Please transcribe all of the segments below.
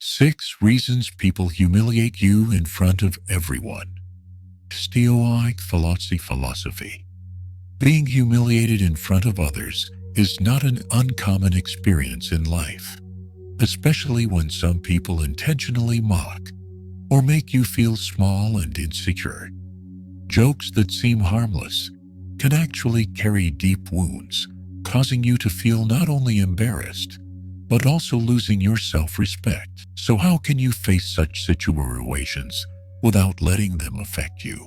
6 reasons people humiliate you in front of everyone. Stoic philosophy. Being humiliated in front of others is not an uncommon experience in life, especially when some people intentionally mock or make you feel small and insecure. Jokes that seem harmless can actually carry deep wounds, causing you to feel not only embarrassed, but also losing your self-respect. So how can you face such situations without letting them affect you?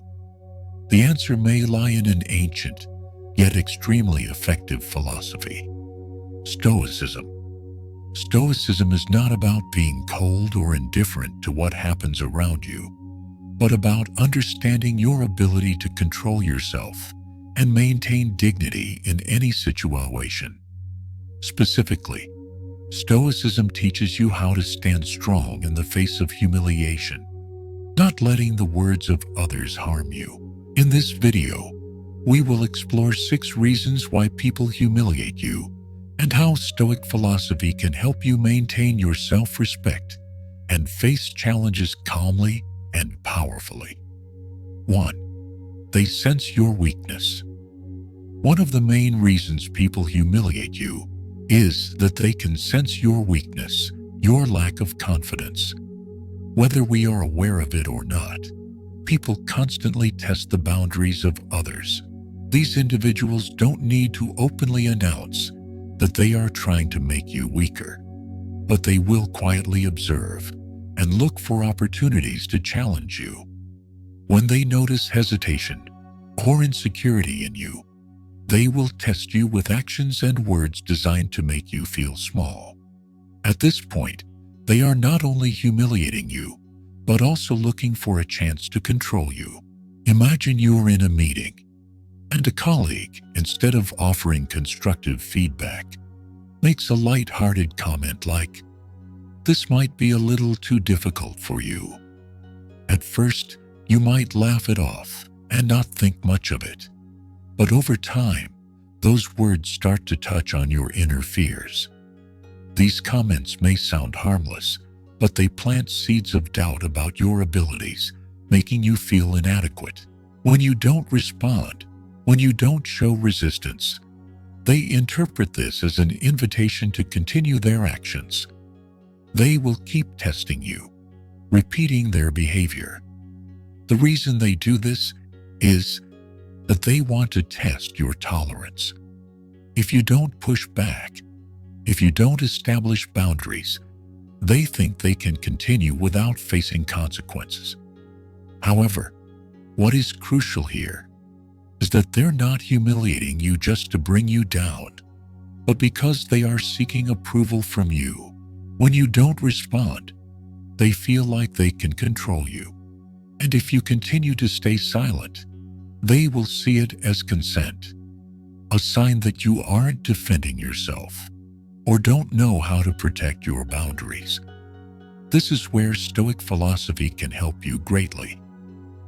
The answer may lie in an ancient, yet extremely effective philosophy: Stoicism. Stoicism is not about being cold or indifferent to what happens around you, but about understanding your ability to control yourself and maintain dignity in any situation. Specifically, Stoicism teaches you how to stand strong in the face of humiliation, not letting the words of others harm you. In this video, we will explore 6 reasons why people humiliate you and how Stoic philosophy can help you maintain your self-respect and face challenges calmly and powerfully. 1. They sense your weakness. One of the main reasons people humiliate you is that they can sense your weakness, your lack of confidence. Whether we are aware of it or not, people constantly test the boundaries of others. These individuals don't need to openly announce that they are trying to make you weaker, but they will quietly observe and look for opportunities to challenge you. When they notice hesitation or insecurity in you, they will test you with actions and words designed to make you feel small. At this point, they are not only humiliating you, but also looking for a chance to control you. Imagine you are in a meeting, and a colleague, instead of offering constructive feedback, makes a light-hearted comment like, "This might be a little too difficult for you." At first, you might laugh it off and not think much of it. But over time, those words start to touch on your inner fears. These comments may sound harmless, but they plant seeds of doubt about your abilities, making you feel inadequate. When you don't respond, when you don't show resistance, they interpret this as an invitation to continue their actions. They will keep testing you, repeating their behavior. The reason they do this is that they want to test your tolerance. If you don't push back, if you don't establish boundaries, they think they can continue without facing consequences. However, what is crucial here is that they're not humiliating you just to bring you down, but because they are seeking approval from you. When you don't respond, they feel like they can control you. And if you continue to stay silent, they will see it as consent, a sign that you aren't defending yourself or don't know how to protect your boundaries. This is where Stoic philosophy can help you greatly.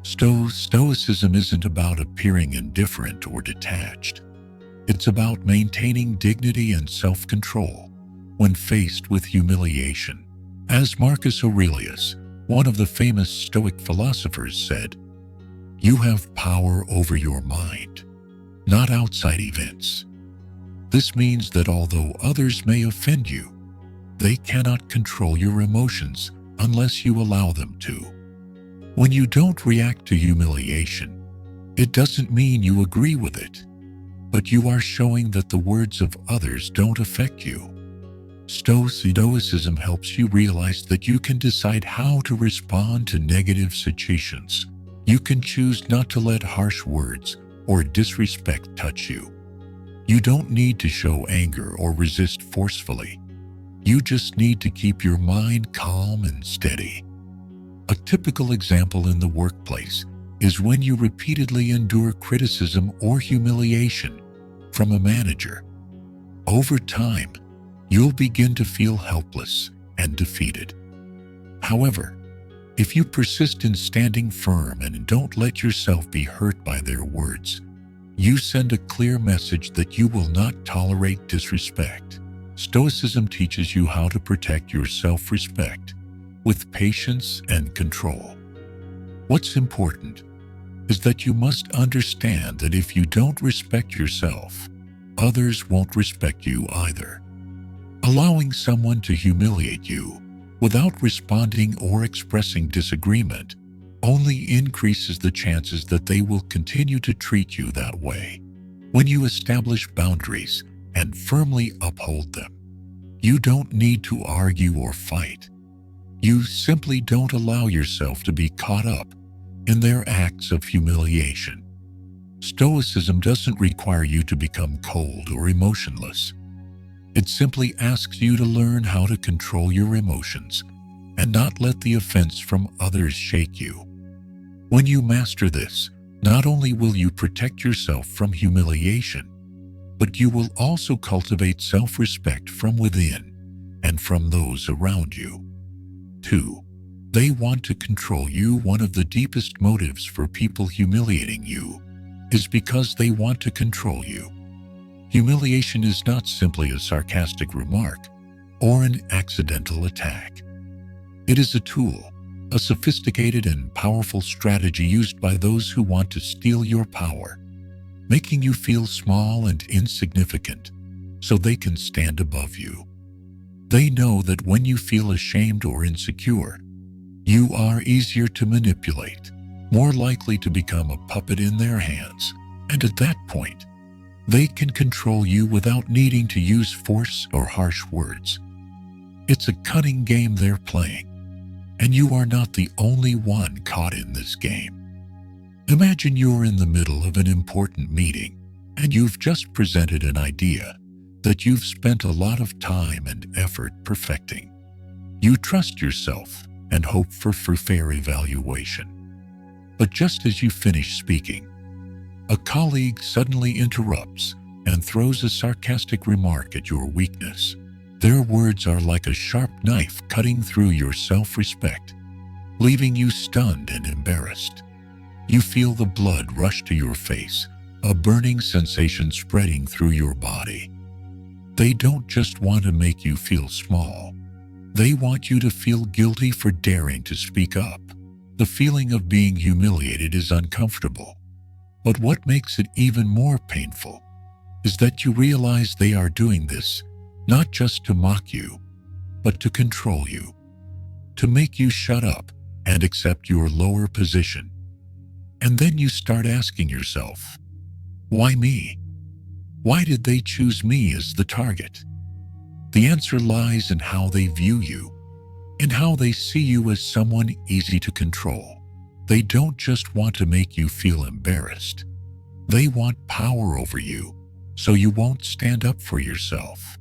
Stoicism isn't about appearing indifferent or detached. It's about maintaining dignity and self-control when faced with humiliation. As Marcus Aurelius, one of the famous Stoic philosophers, said, "You have power over your mind, not outside events." This means that although others may offend you, they cannot control your emotions unless you allow them to. When you don't react to humiliation, it doesn't mean you agree with it, but you are showing that the words of others don't affect you. Stoicism helps you realize that you can decide how to respond to negative situations. You can choose not to let harsh words or disrespect touch you. You don't need to show anger or resist forcefully. You just need to keep your mind calm and steady. A typical example in the workplace is when you repeatedly endure criticism or humiliation from a manager. Over time, you'll begin to feel helpless and defeated. However, if you persist in standing firm and don't let yourself be hurt by their words, you send a clear message that you will not tolerate disrespect. Stoicism teaches you how to protect your self-respect with patience and control. What's important is that you must understand that if you don't respect yourself, others won't respect you either. Allowing someone to humiliate you without responding or expressing disagreement only increases the chances that they will continue to treat you that way. When you establish boundaries and firmly uphold them, you don't need to argue or fight. You simply don't allow yourself to be caught up in their acts of humiliation. Stoicism doesn't require you to become cold or emotionless. It simply asks you to learn how to control your emotions and not let the offense from others shake you. When you master this, not only will you protect yourself from humiliation, but you will also cultivate self-respect from within and from those around you. 2. They want to control you. One of the deepest motives for people humiliating you is because they want to control you. Humiliation is not simply a sarcastic remark or an accidental attack. It is a tool, a sophisticated and powerful strategy used by those who want to steal your power, making you feel small and insignificant so they can stand above you. They know that when you feel ashamed or insecure, you are easier to manipulate, more likely to become a puppet in their hands, and at that point, they can control you without needing to use force or harsh words. It's a cunning game they're playing, and you are not the only one caught in this game. Imagine you're in the middle of an important meeting, and you've just presented an idea that you've spent a lot of time and effort perfecting. You trust yourself and hope for fair evaluation. But just as you finish speaking, a colleague suddenly interrupts and throws a sarcastic remark at your weakness. Their words are like a sharp knife cutting through your self-respect, leaving you stunned and embarrassed. You feel the blood rush to your face, a burning sensation spreading through your body. They don't just want to make you feel small. They want you to feel guilty for daring to speak up. The feeling of being humiliated is uncomfortable. But what makes it even more painful is that you realize they are doing this not just to mock you, but to control you, to make you shut up and accept your lower position. And then you start asking yourself, why me? Why did they choose me as the target? The answer lies in how they view you, in how they see you as someone easy to control. They don't just want to make you feel embarrassed. They want power over you, so you won't stand up for yourself.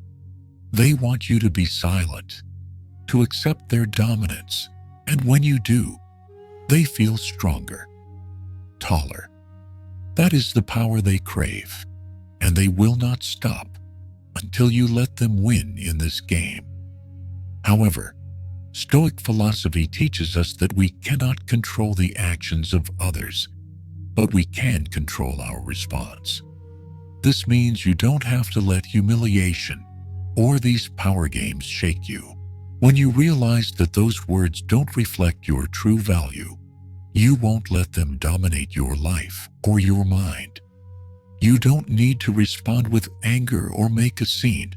They want you to be silent, to accept their dominance, and when you do, they feel stronger, taller. That is the power they crave, and they will not stop until you let them win in this game. However, Stoic philosophy teaches us that we cannot control the actions of others, but we can control our response. This means you don't have to let humiliation or these power games shake you. When you realize that those words don't reflect your true value, you won't let them dominate your life or your mind. You don't need to respond with anger or make a scene.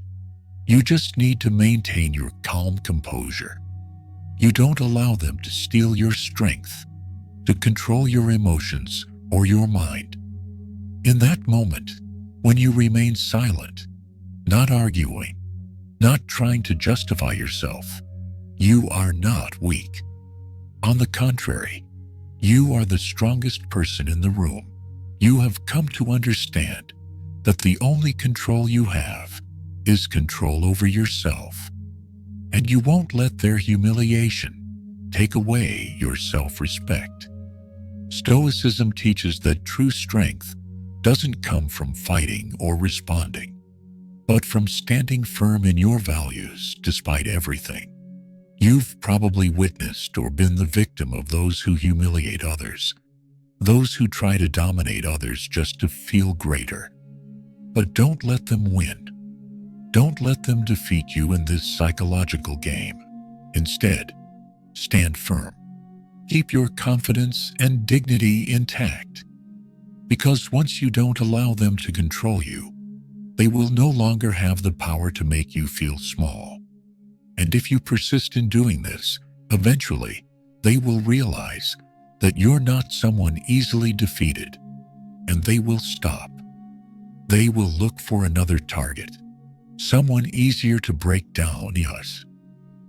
You just need to maintain your calm composure. You don't allow them to steal your strength, to control your emotions or your mind. In that moment, when you remain silent, not arguing, not trying to justify yourself, you are not weak. On the contrary, you are the strongest person in the room. You have come to understand that the only control you have is control over yourself, and you won't let their humiliation take away your self-respect. Stoicism teaches that true strength doesn't come from fighting or responding, but from standing firm in your values despite everything. You've probably witnessed or been the victim of those who humiliate others, those who try to dominate others just to feel greater. But don't let them win. Don't let them defeat you in this psychological game. Instead, Stand firm. Keep your confidence and dignity intact. Because once you don't allow them to control you, they will no longer have the power to make you feel small. And if you persist in doing this, eventually, they will realize that you're not someone easily defeated, and they will stop. They will look for another target, someone easier to break down. Yes,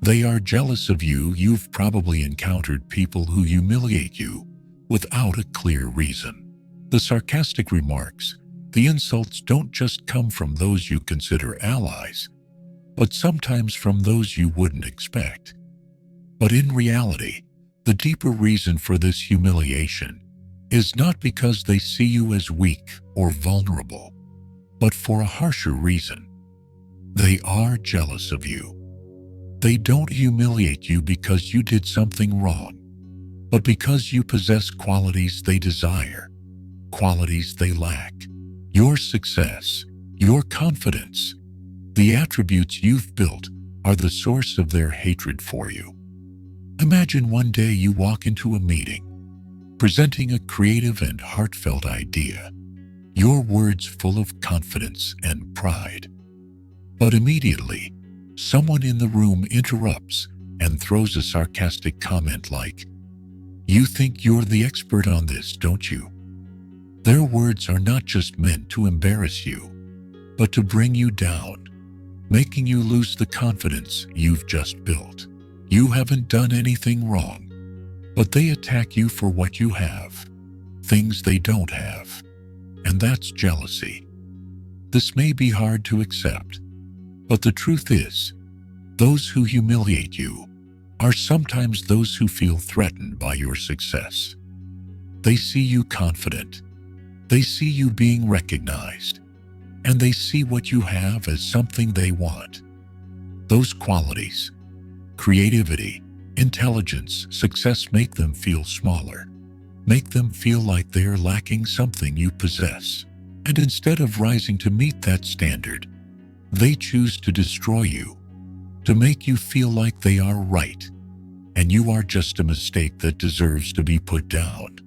they are jealous of you. You've probably encountered people who humiliate you without a clear reason. The sarcastic remarks, the insults don't just come from those you consider allies, but sometimes from those you wouldn't expect. But in reality, the deeper reason for this humiliation is not because they see you as weak or vulnerable, but for a harsher reason. They are jealous of you. They don't humiliate you because you did something wrong, but because you possess qualities they desire, qualities they lack. Your success, your confidence, the attributes you've built are the source of their hatred for you. Imagine one day you walk into a meeting, presenting a creative and heartfelt idea, your words full of confidence and pride. But immediately, someone in the room interrupts and throws a sarcastic comment like, "You think you're the expert on this, don't you?" Their words are not just meant to embarrass you, but to bring you down, making you lose the confidence you've just built. You haven't done anything wrong, but they attack you for what you have, things they don't have, and that's jealousy. This may be hard to accept, but the truth is, those who humiliate you are sometimes those who feel threatened by your success. They see you confident, they see you being recognized, and they see what you have as something they want. Those qualities, creativity, intelligence, success, make them feel smaller, make them feel like they're lacking something you possess. And instead of rising to meet that standard, they choose to destroy you, to make you feel like they are right, and you are just a mistake that deserves to be put down.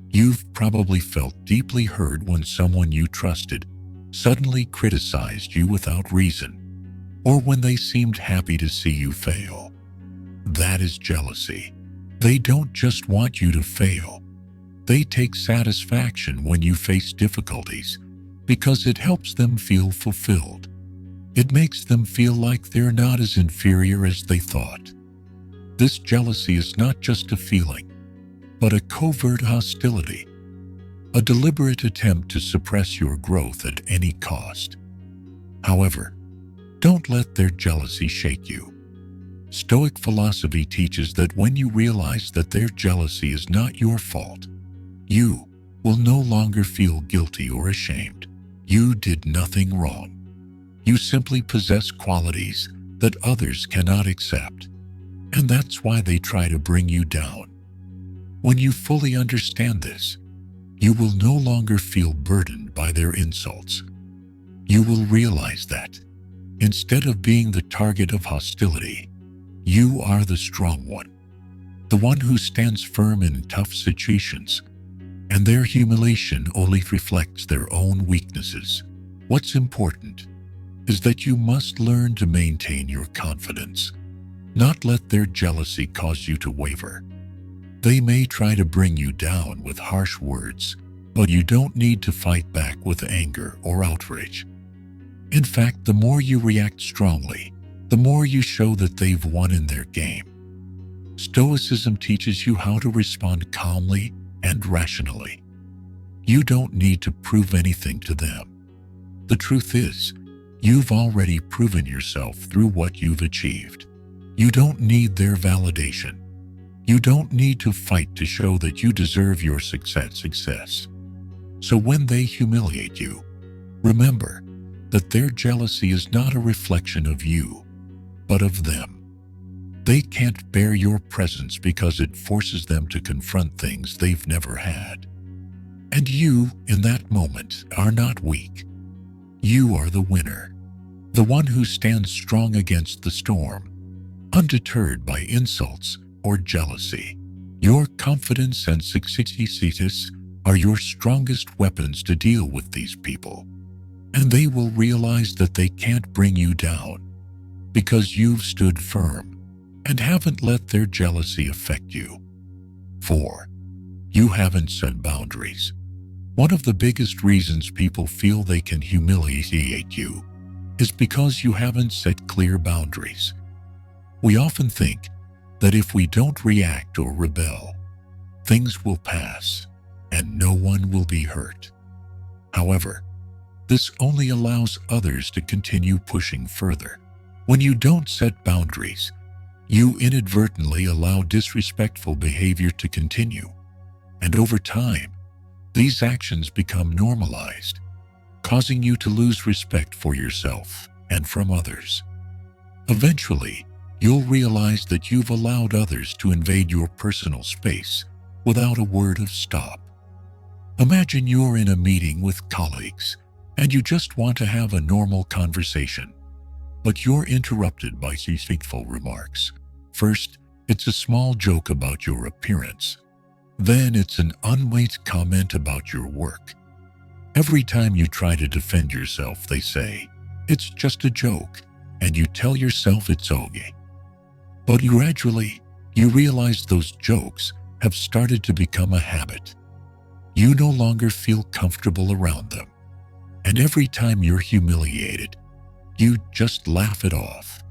You've probably felt deeply hurt when someone you trusted suddenly criticized you without reason, or when they seemed happy to see you fail. That is jealousy. They don't just want you to fail. They take satisfaction when you face difficulties because it helps them feel fulfilled. It makes them feel like they're not as inferior as they thought. This jealousy is not just a feeling, but a covert hostility, a deliberate attempt to suppress your growth at any cost. However, don't let their jealousy shake you. Stoic philosophy teaches that when you realize that their jealousy is not your fault, you will no longer feel guilty or ashamed. You did nothing wrong. You simply possess qualities that others cannot accept, and that's why they try to bring you down. When you fully understand this, you will no longer feel burdened by their insults. You will realize that, instead of being the target of hostility, you are the strong one, the one who stands firm in tough situations, and their humiliation only reflects their own weaknesses. What's important is that you must learn to maintain your confidence, not let their jealousy cause you to waver. They may try to bring you down with harsh words, but you don't need to fight back with anger or outrage. In fact, the more you react strongly, the more you show that they've won in their game. Stoicism teaches you how to respond calmly and rationally. You don't need to prove anything to them. The truth is, you've already proven yourself through what you've achieved. You don't need their validation. You don't need to fight to show that you deserve your success. So when they humiliate you, remember that their jealousy is not a reflection of you, but of them. They can't bear your presence because it forces them to confront things they've never had. And you, in that moment, are not weak. You are the winner, the one who stands strong against the storm, undeterred by insults or jealousy. Your confidence and success are your strongest weapons to deal with these people, and they will realize that they can't bring you down because you've stood firm and haven't let their jealousy affect you. 4. You haven't set boundaries. One of the biggest reasons people feel they can humiliate you is because you haven't set clear boundaries. We often think that if we don't react or rebel, things will pass and no one will be hurt. However, this only allows others to continue pushing further. When you don't set boundaries, you inadvertently allow disrespectful behavior to continue, and over time, these actions become normalized, causing you to lose respect for yourself and from others. Eventually, you'll realize that you've allowed others to invade your personal space without a word of stop. Imagine you're in a meeting with colleagues and you just want to have a normal conversation, but you're interrupted by deceitful remarks. First, it's a small joke about your appearance. Then it's an unweighted comment about your work. Every time you try to defend yourself, they say, "It's just a joke," and you tell yourself it's okay. But gradually, you realize those jokes have started to become a habit. You no longer feel comfortable around them, and every time you're humiliated, you just laugh it off,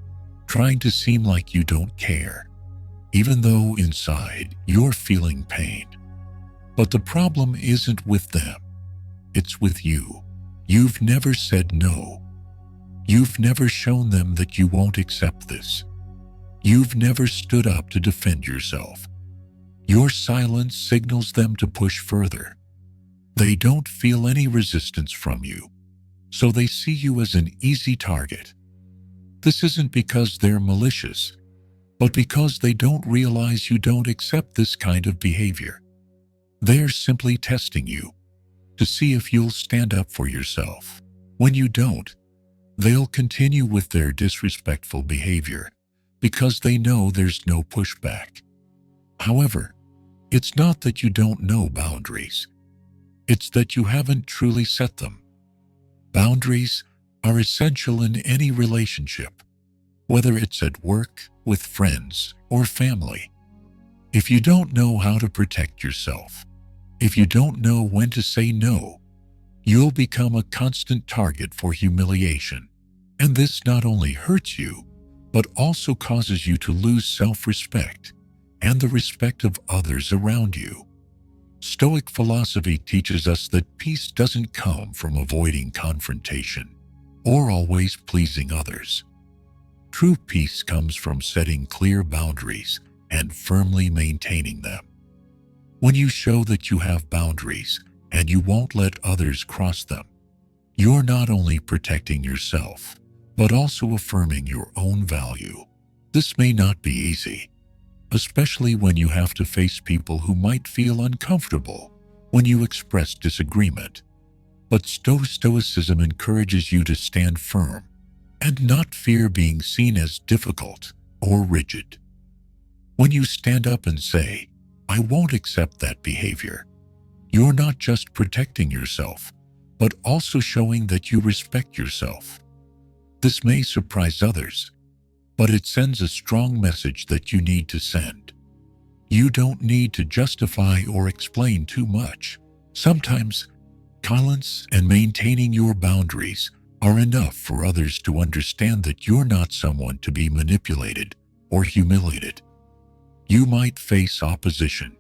trying to seem like you don't care, even though inside you're feeling pain. But the problem isn't with them, it's with you. You've never said no. You've never shown them that you won't accept this. You've never stood up to defend yourself. Your silence signals them to push further. They don't feel any resistance from you, so they see you as an easy target. This isn't because they're malicious, but because they don't realize you don't accept this kind of behavior. They're simply testing you to see if you'll stand up for yourself. When you don't, they'll continue with their disrespectful behavior because they know there's no pushback. However, it's not that you don't know boundaries. It's that you haven't truly set them. Boundaries are essential in any relationship, whether it's at work, with friends, or family. If you don't know how to protect yourself, if you don't know when to say no, you'll become a constant target for humiliation. And this not only hurts you, but also causes you to lose self-respect and the respect of others around you. Stoic philosophy teaches us that peace doesn't come from avoiding confrontation or always pleasing others. True peace comes from setting clear boundaries and firmly maintaining them. When you show that you have boundaries and you won't let others cross them, you're not only protecting yourself, but also affirming your own value. This may not be easy, especially when you have to face people who might feel uncomfortable when you express disagreement. But Stoicism encourages you to stand firm and not fear being seen as difficult or rigid. When you stand up and say, "I won't accept that behavior," you're not just protecting yourself, but also showing that you respect yourself. This may surprise others, but it sends a strong message that you need to send. You don't need to justify or explain too much. Sometimes, silence and maintaining your boundaries are enough for others to understand that you're not someone to be manipulated or humiliated. You might face opposition,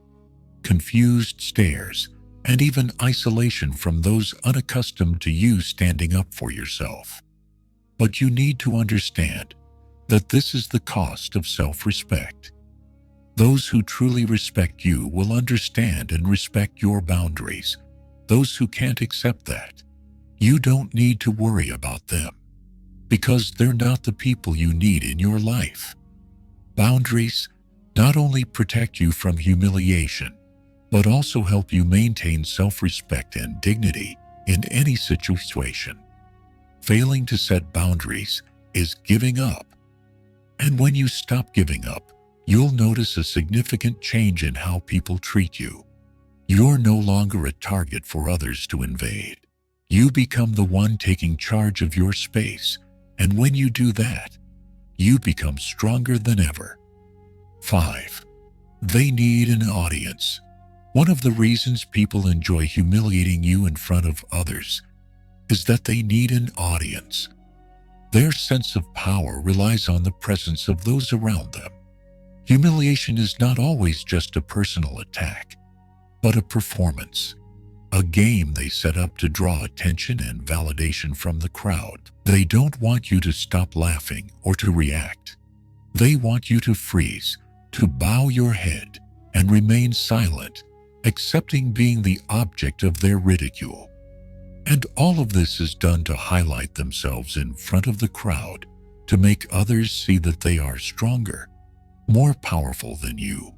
confused stares, and even isolation from those unaccustomed to you standing up for yourself. But you need to understand that this is the cost of self-respect. Those who truly respect you will understand and respect your boundaries. Those who can't accept that, you don't need to worry about them, because they're not the people you need in your life. Boundaries not only protect you from humiliation, but also help you maintain self-respect and dignity in any situation. Failing to set boundaries is giving up. And when you stop giving up, you'll notice a significant change in how people treat you. You're no longer a target for others to invade. You become the one taking charge of your space, and when you do that, you become stronger than ever. 5. They need an audience. One of the reasons people enjoy humiliating you in front of others is that they need an audience. Their sense of power relies on the presence of those around them. Humiliation is not always just a personal attack, but a performance, a game they set up to draw attention and validation from the crowd. They don't want you to stop laughing or to react. They want you to freeze, to bow your head, and remain silent, accepting being the object of their ridicule. And all of this is done to highlight themselves in front of the crowd, to make others see that they are stronger, more powerful than you.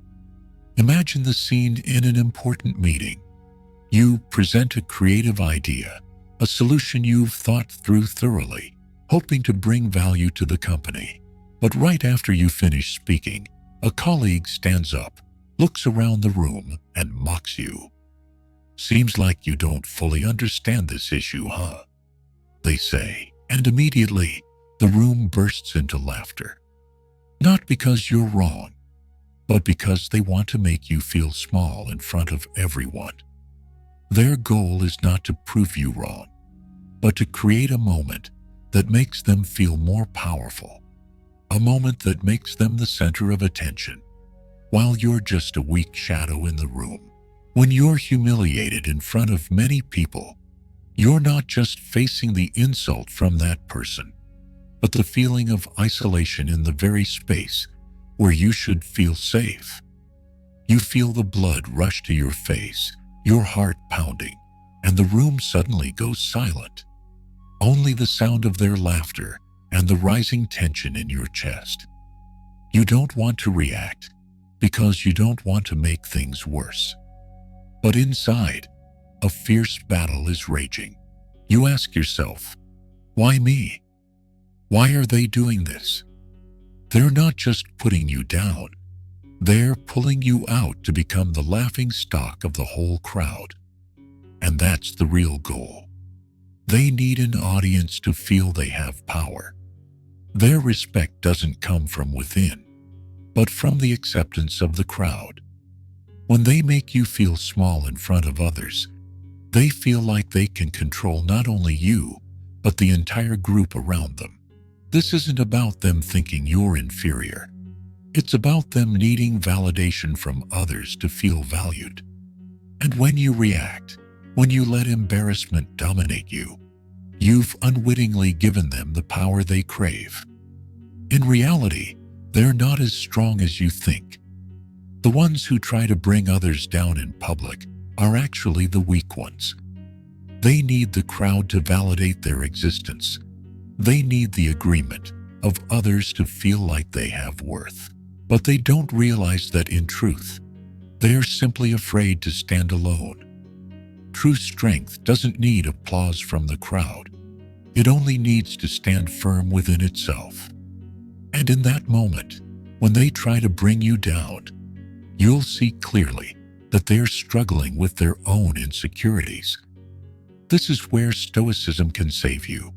Imagine the scene in an important meeting. You present a creative idea, a solution you've thought through thoroughly, hoping to bring value to the company. But right after you finish speaking, a colleague stands up, looks around the room, and mocks you. "Seems like you don't fully understand this issue, huh?" they say, and immediately the room bursts into laughter. Not because you're wrong, but because they want to make you feel small in front of everyone. Their goal is not to prove you wrong, but to create a moment that makes them feel more powerful, a moment that makes them the center of attention, while you're just a weak shadow in the room. When you're humiliated in front of many people, you're not just facing the insult from that person, but the feeling of isolation in the very space where you should feel safe. You feel the blood rush to your face, your heart pounding, and the room suddenly goes silent. Only the sound of their laughter and the rising tension in your chest. You don't want to react because you don't want to make things worse. But inside, a fierce battle is raging. You ask yourself, why me? Why are they doing this? They're not just putting you down. They're pulling you out to become the laughing stock of the whole crowd. And that's the real goal. They need an audience to feel they have power. Their respect doesn't come from within, but from the acceptance of the crowd. When they make you feel small in front of others, they feel like they can control not only you, but the entire group around them. This isn't about them thinking you're inferior. It's about them needing validation from others to feel valued. And when you react, when you let embarrassment dominate you, you've unwittingly given them the power they crave. In reality, they're not as strong as you think. The ones who try to bring others down in public are actually the weak ones. They need the crowd to validate their existence. They need the agreement of others to feel like they have worth. But they don't realize that in truth, they are simply afraid to stand alone. True strength doesn't need applause from the crowd. It only needs to stand firm within itself. And in that moment, when they try to bring you down, you'll see clearly that they're struggling with their own insecurities. This is where Stoicism can save you.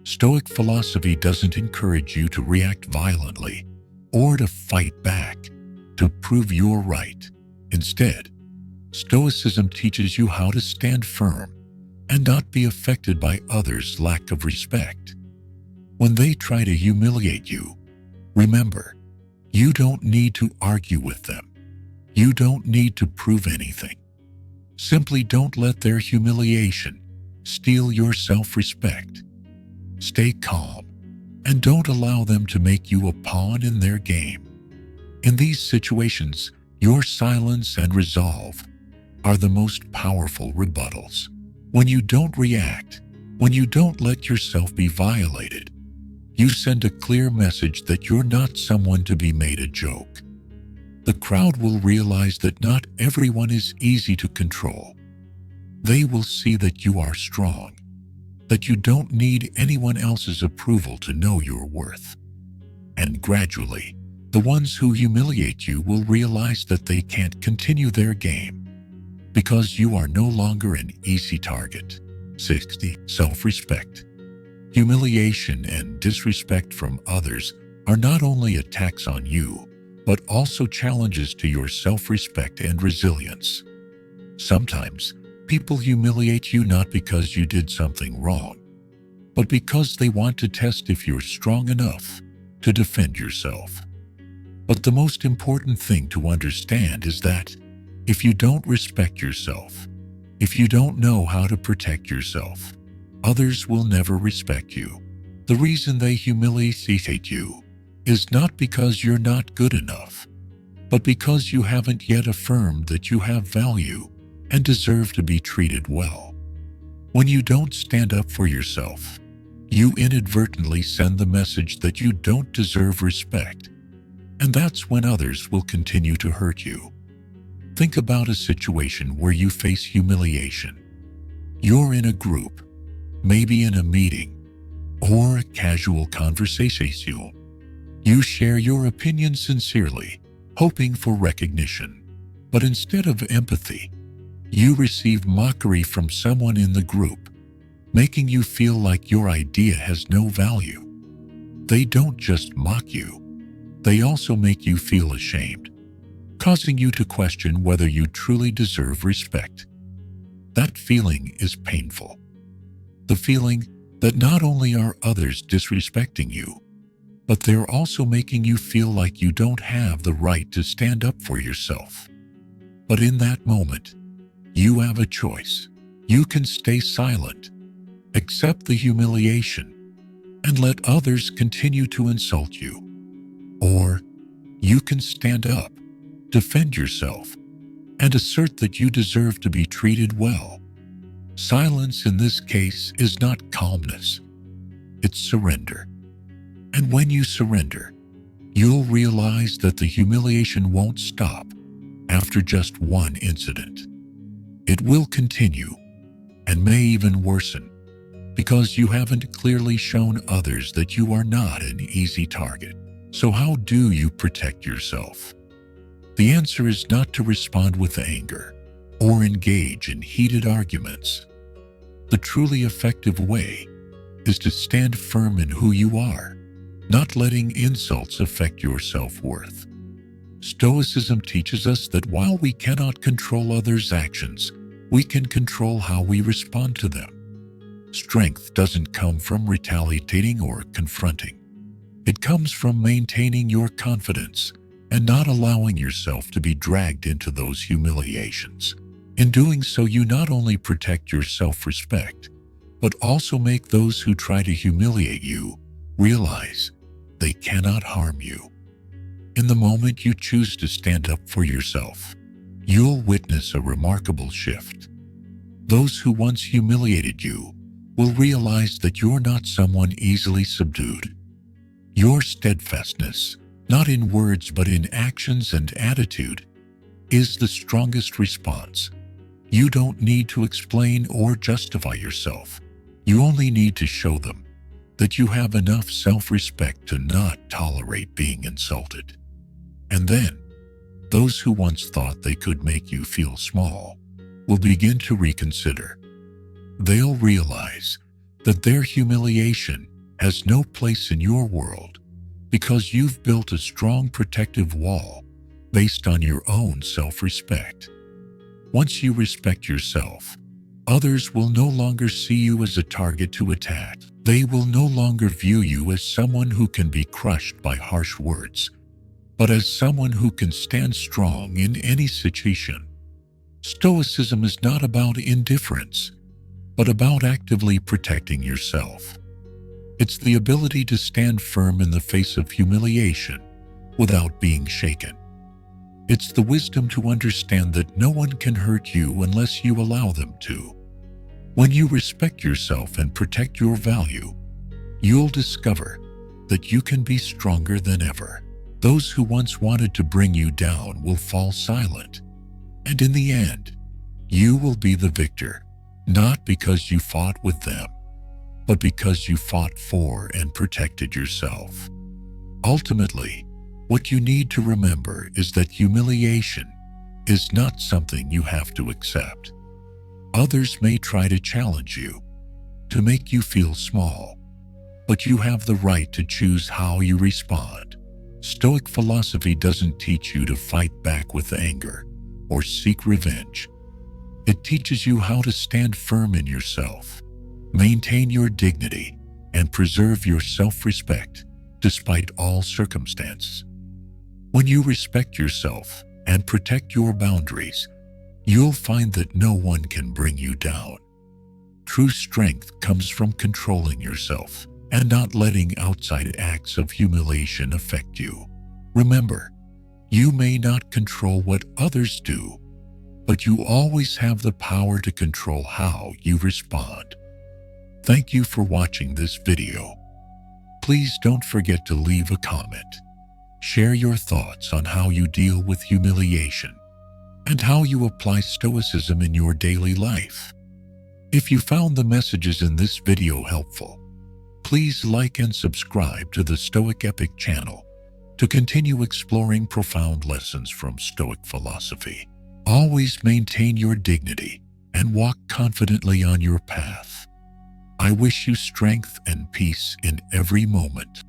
Stoic philosophy doesn't encourage you to react violently or to fight back to prove you're right. Instead, Stoicism teaches you how to stand firm and not be affected by others' lack of respect. When they try to humiliate you, remember, you don't need to argue with them. You don't need to prove anything. Simply don't let their humiliation steal your self-respect. Stay calm and don't allow them to make you a pawn in their game. In these situations, your silence and resolve are the most powerful rebuttals. When you don't react, when you don't let yourself be violated, you send a clear message that you're not someone to be made a joke. The crowd will realize that not everyone is easy to control. They will see that you are strong, that you don't need anyone else's approval to know your worth. And gradually, The ones who humiliate you will realize that they can't continue their game because you are no longer an easy target. 60. Self-respect. Humiliation and disrespect from others are not only attacks on you, but also challenges to your self-respect and resilience. Sometimes, people humiliate you not because you did something wrong, but because they want to test if you're strong enough to defend yourself. But the most important thing to understand is that if you don't respect yourself, if you don't know how to protect yourself, others will never respect you. The reason they humiliate you is not because you're not good enough, but because you haven't yet affirmed that you have value and deserve to be treated well. When you don't stand up for yourself, you inadvertently send the message that you don't deserve respect, and that's when others will continue to hurt you. Think about a situation where you face humiliation. You're in a group, maybe in a meeting, or a casual conversation. You share your opinion sincerely, hoping for recognition. But instead of empathy, you receive mockery from someone in the group, making you feel like your idea has no value. They don't just mock you, they also make you feel ashamed, causing you to question whether you truly deserve respect. That feeling is painful. The feeling that not only are others disrespecting you, but they're also making you feel like you don't have the right to stand up for yourself. But in that moment, you have a choice. You can stay silent, accept the humiliation, and let others continue to insult you. Or you can stand up, defend yourself, and assert that you deserve to be treated well. Silence in this case is not calmness, it's surrender. And when you surrender, you'll realize that the humiliation won't stop after just one incident. It will continue and may even worsen because you haven't clearly shown others that you are not an easy target. So how do you protect yourself? The answer is not to respond with anger or engage in heated arguments. The truly effective way is to stand firm in who you are, not letting insults affect your self-worth. Stoicism teaches us that while we cannot control others' actions, we can control how we respond to them. Strength doesn't come from retaliating or confronting. It comes from maintaining your confidence and not allowing yourself to be dragged into those humiliations. In doing so, you not only protect your self-respect, but also make those who try to humiliate you realize they cannot harm you. In the moment you choose to stand up for yourself, you'll witness a remarkable shift. Those who once humiliated you will realize that you're not someone easily subdued. Your steadfastness, not in words but in actions and attitude, is the strongest response. You don't need to explain or justify yourself. You only need to show them that you have enough self-respect to not tolerate being insulted. And then, those who once thought they could make you feel small will begin to reconsider. They'll realize that their humiliation has no place in your world because you've built a strong protective wall based on your own self-respect. Once you respect yourself, others will no longer see you as a target to attack. They will no longer view you as someone who can be crushed by harsh words, but as someone who can stand strong in any situation. Stoicism is not about indifference, but about actively protecting yourself. It's the ability to stand firm in the face of humiliation without being shaken. It's the wisdom to understand that no one can hurt you unless you allow them to. When you respect yourself and protect your value, you'll discover that you can be stronger than ever. Those who once wanted to bring you down will fall silent, and in the end, you will be the victor, not because you fought with them, but because you fought for and protected yourself. Ultimately, What you need to remember is that humiliation is not something you have to accept. Others may try to challenge you, to make you feel small, but you have the right to choose how you respond. Stoic philosophy doesn't teach you to fight back with anger or seek revenge. It teaches you how to stand firm in yourself, maintain your dignity, and preserve your self-respect despite all circumstances. When you respect yourself and protect your boundaries, you'll find that no one can bring you down. True strength comes from controlling yourself and not letting outside acts of humiliation affect you. Remember, you may not control what others do, but you always have the power to control how you respond. Thank you for watching this video. Please don't forget to leave a comment. Share your thoughts on how you deal with humiliation and how you apply Stoicism in your daily life. If you found the messages in this video helpful, please like and subscribe to the Stoic Epic channel to continue exploring profound lessons from Stoic philosophy. Always maintain your dignity and walk confidently on your path. I wish you strength and peace in every moment.